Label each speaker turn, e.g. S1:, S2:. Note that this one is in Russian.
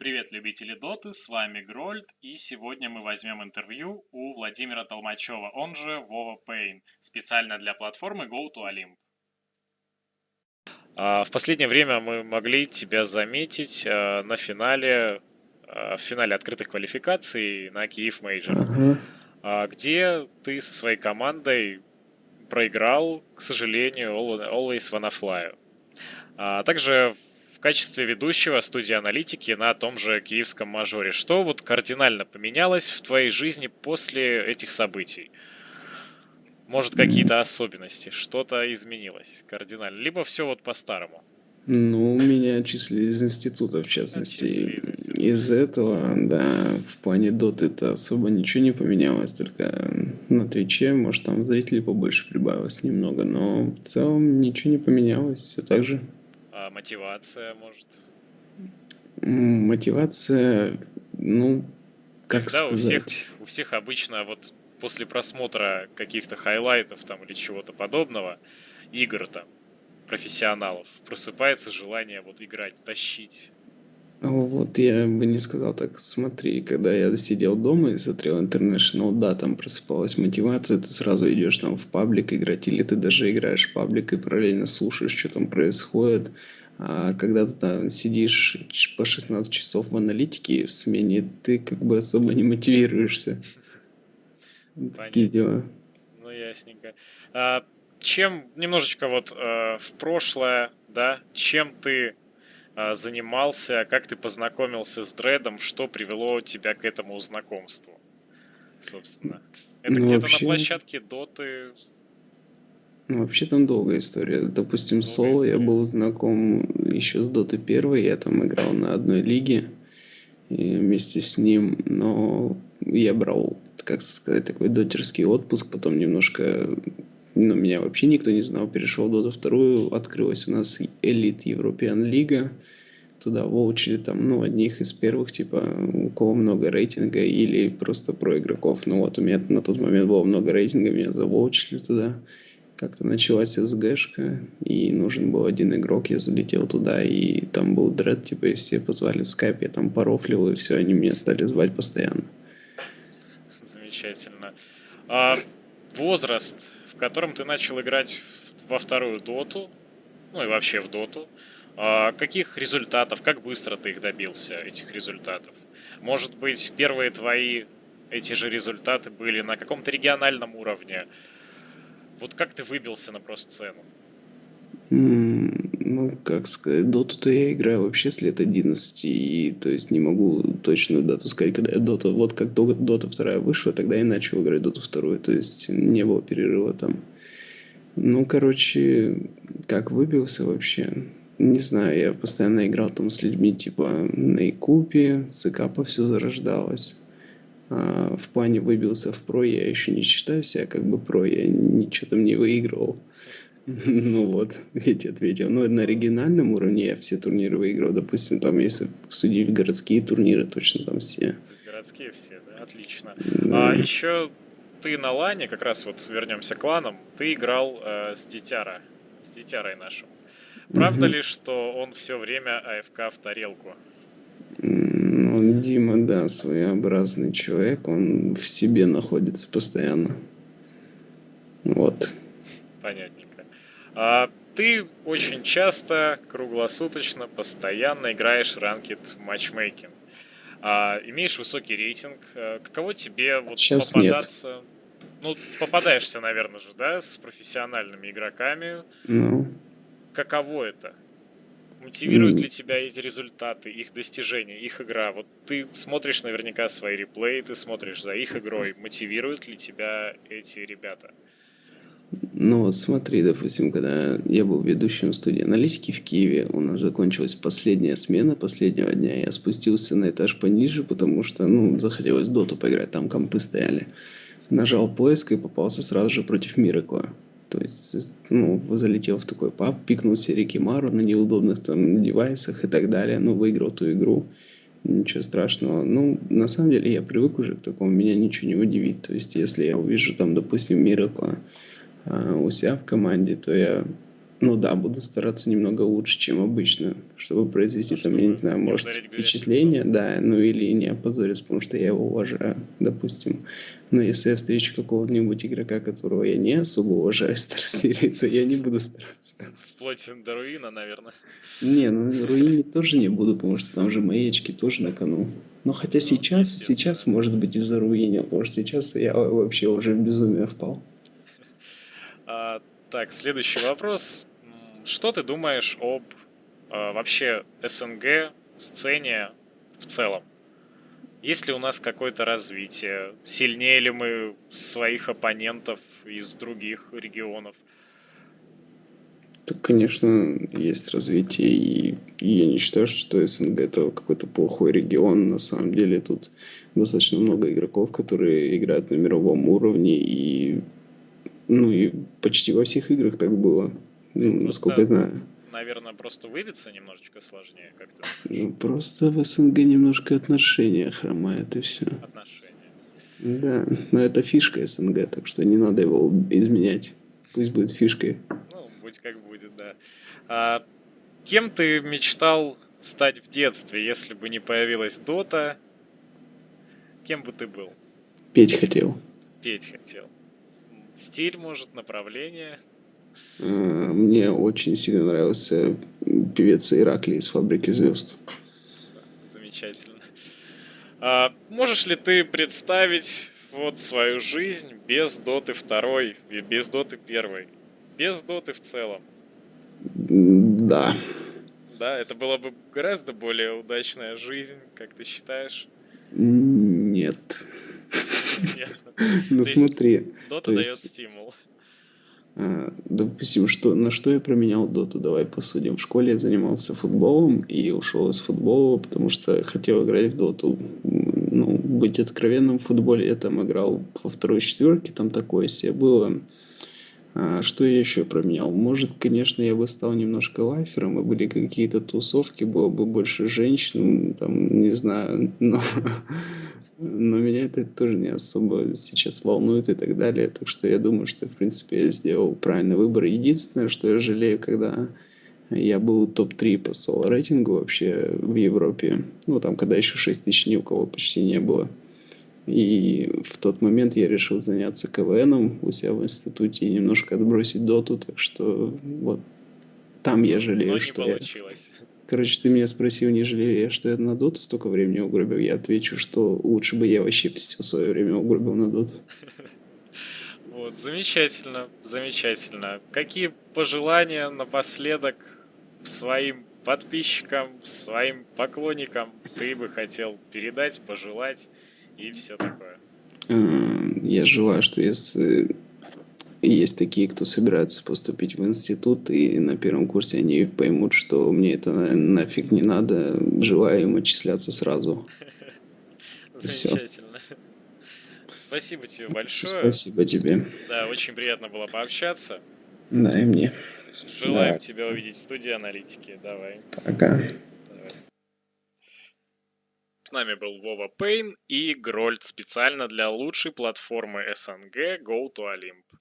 S1: Привет, любители доты, с вами Грольд, и сегодня мы возьмем интервью у Владимира Толмачева, он же Вова Пейн, специально для платформы Go2Olymp. В последнее время мы могли тебя заметить в финале открытых квалификаций на Киев Мейджор,
S2: Ага.
S1: где ты со своей командой проиграл, к сожалению, Always Wanna Fly. Также в качестве ведущего студии аналитики на том же киевском мажоре. Что вот кардинально поменялось в твоей жизни после этих событий? Может, какие-то особенности, что-то изменилось кардинально, либо все вот по-старому?
S2: Ну, меня отчислили из института, в частности.
S1: Отчислили из института.
S2: Из-за этого, да, в плане доты-то особо ничего не поменялось, только на Твиче, может, там зрителей побольше прибавилось немного, но в целом ничего не поменялось, все так же.
S1: А мотивация, может?
S2: Мотивация, ну,
S1: То
S2: как
S1: есть, да,
S2: сказать.
S1: у всех обычно вот после просмотра каких-то хайлайтов там или чего-то подобного, игр там, профессионалов, просыпается желание вот играть, тащить.
S2: Вот я бы не сказал так. Смотри, когда я сидел дома и смотрел International, да, там просыпалась мотивация, ты сразу идешь там в паблик играть, или ты даже играешь в паблик и параллельно слушаешь, что там происходит. А когда ты там сидишь по 16 часов в аналитике в смене, ты как бы особо не мотивируешься. Такие
S1: Понятненько.
S2: дела.
S1: Ну, ясненько. А, чем немножечко вот в прошлое, да, чем ты занимался, как ты познакомился с дредом, что привело тебя к этому знакомству, собственно? Это
S2: Ну,
S1: где-то на
S2: вообще,
S1: площадке Доты
S2: вообще там долгая история. Допустим,
S1: долгая
S2: соло я
S1: история?
S2: был знаком еще с Доты первой, я там играл на одной лиге. И вместе с ним, но я брал, как сказать, такой дотерский отпуск, потом немножко, ну, меня вообще никто не знал, перешел в Доту вторую, открылась у нас Элит Европеан Лига, туда воучили там, ну, одних из первых, типа, у кого много рейтинга или просто про игроков. Ну вот, у меня на тот момент было много рейтинга, меня завоучили туда. Как-то началась СГшка, и нужен был один игрок, я залетел туда, и там был дред, типа, и все позвали в скайп, я там порофлил, и все, они меня стали звать постоянно.
S1: Замечательно. Возраст, в котором ты начал играть во вторую Доту, ну и вообще в Доту, каких результатов, как быстро ты их добился, этих результатов? Может быть, первые твои эти же результаты были на каком-то региональном уровне? Вот как ты выбился на про-сцену?
S2: Ну, как сказать, доту-то я играю вообще с лет 11, и, то есть, не могу точную дату сказать, когда я дота, вот как только дота вторая вышла, тогда я начал играть доту вторую, то есть, не было перерыва там. Ну, короче, как выбился вообще? Не знаю, я постоянно играл там с людьми, типа, на Икупе, с Икапа все зарождалось. А в плане выбился в про, я еще не считаю себя как бы про, я ничего там не выигрывал. Ну вот, я тебе ответил. Но на
S1: Ну,
S2: региональном уровне я все турниры выиграл. Допустим, там, если судить городские турниры, точно там все.
S1: то есть городские все, да? Отлично. А
S2: Да.
S1: еще ты на лане, как раз вот вернемся к ланам, ты играл с Дитярой нашим. Правда
S2: Мгм.
S1: ли, что он все время АФК в тарелку?
S2: Ну, Дима, да, своеобразный человек, он в себе находится постоянно. Вот.
S1: Понятненько. Ты очень часто, круглосуточно, постоянно играешь ранкед матчмейкинг. Имеешь высокий рейтинг. Каково тебе вот
S2: Сейчас нет.
S1: попадаться... Ну, попадаешься, наверное же, да, с профессиональными игроками.
S2: Ну,
S1: Каково это? Мотивируют
S2: м,
S1: ли тебя эти результаты, их достижения, их игра? Вот ты смотришь наверняка свои реплеи, ты смотришь за их игрой. Мотивируют ли тебя эти ребята?
S2: ну вот смотри, допустим, когда я был ведущим студии аналитики в Киеве, у нас закончилась последняя смена последнего дня, я спустился на этаж пониже, потому что, ну, захотелось в доту поиграть, там компы стояли. Нажал поиск и попался сразу же против Миракла. То есть, ну, залетел в такой паб, пикнул себе Рикимару на неудобных там девайсах и так далее, ну, выиграл ту игру. Ничего страшного. Ну, на самом деле, я привык уже к такому, меня ничего не удивит. То есть, если я увижу там, допустим, Миракла у себя в команде, то я Ну да, буду стараться немного лучше, чем обычно, чтобы произвести
S1: Ну,
S2: там, я не
S1: чтобы
S2: знаю,
S1: не
S2: может,
S1: ударить грязь лицом.
S2: впечатление, да, ну или не опозориться, потому что я его уважаю, допустим. Но если я встречу какого-нибудь игрока, которого я не особо уважаю с Star серии, то я не буду стараться.
S1: Вплоть до руина, наверное.
S2: Не, ну руинить тоже не буду, потому что там же мои очки тоже на кону. Но хотя
S1: Ну,
S2: сейчас,
S1: естественно.
S2: может быть, и заруинил, потому что сейчас я вообще уже в безумие впал.
S1: А, так, следующий вопрос. Что ты думаешь об вообще СНГ сцене в целом? Есть ли у нас какое-то развитие? Сильнее ли мы своих оппонентов из других регионов?
S2: Так, конечно, есть развитие, и я не считаю, что СНГ это какой-то плохой регион. На самом деле тут достаточно много игроков, которые играют на мировом уровне, и, ну, и почти во всех играх так было, ну, насколько я
S1: Просто,
S2: знаю.
S1: наверное, просто выбиться немножечко сложнее, как ты думаешь?
S2: Ну, просто в СНГ немножко отношения хромают, и все.
S1: Отношения.
S2: Да, но это фишка СНГ, так что не надо его изменять. Пусть будет фишкой.
S1: Ну, будь как будет, да. А кем ты мечтал стать в детстве, если бы не появилась Дота? Кем бы ты был?
S2: Петь хотел.
S1: Петь хотел. Стиль, может, направление?
S2: Мне очень сильно нравился певец Ираклий из «Фабрики звезд».
S1: Замечательно. Можешь ли ты представить вот свою жизнь без Доты второй и без Доты первой? Без Доты в целом.
S2: Да.
S1: Да, это была бы гораздо более удачная жизнь, как ты считаешь?
S2: Нет.
S1: Нет.
S2: Ну
S1: То есть
S2: смотри,
S1: Дота
S2: то
S1: дает
S2: есть,
S1: стимул.
S2: допустим, на что я променял доту, давай посудим. В школе я занимался футболом и ушел из футбола, потому что хотел играть в доту. Ну, быть откровенным в футболе, я там играл во второй четверке, там такое себе было. Что я еще променял? Может, конечно, я бы стал немножко лайфером, и были какие-то тусовки, было бы больше женщин, там, не знаю, но меня это тоже не особо сейчас волнует и так далее. Так что я думаю, что, в принципе, я сделал правильный выбор. Единственное, что я жалею, когда я был топ-3 по соло-рейтингу вообще в Европе, ну, там, когда еще 6 тысяч ни у кого почти не было. И в тот момент я решил заняться КВНом у себя в институте и немножко отбросить доту, так что вот там я
S1: Но
S2: жалею,
S1: не
S2: что я...
S1: получилось.
S2: Короче, ты меня спросил, не жалею я, что я на доту столько времени угробил. Я отвечу, что лучше бы я вообще все свое время угробил на доту.
S1: Вот, замечательно, замечательно. Какие пожелания напоследок своим подписчикам, своим поклонникам ты бы хотел передать, пожелать и все такое?
S2: Я желаю, что если есть такие, кто собирается поступить в институт, и на первом курсе они поймут, что мне это нафиг не надо, желаю им отчисляться сразу. Все.
S1: Замечательно. Спасибо тебе большое.
S2: Спасибо тебе.
S1: Да, очень приятно было пообщаться.
S2: Да, и мне.
S1: Желаем
S2: Давай,
S1: тебя увидеть в студии аналитики. Давай,
S2: пока.
S1: давай. С нами был Вова Пейн и Грольд специально для лучшей платформы СНГ Go to Olymp.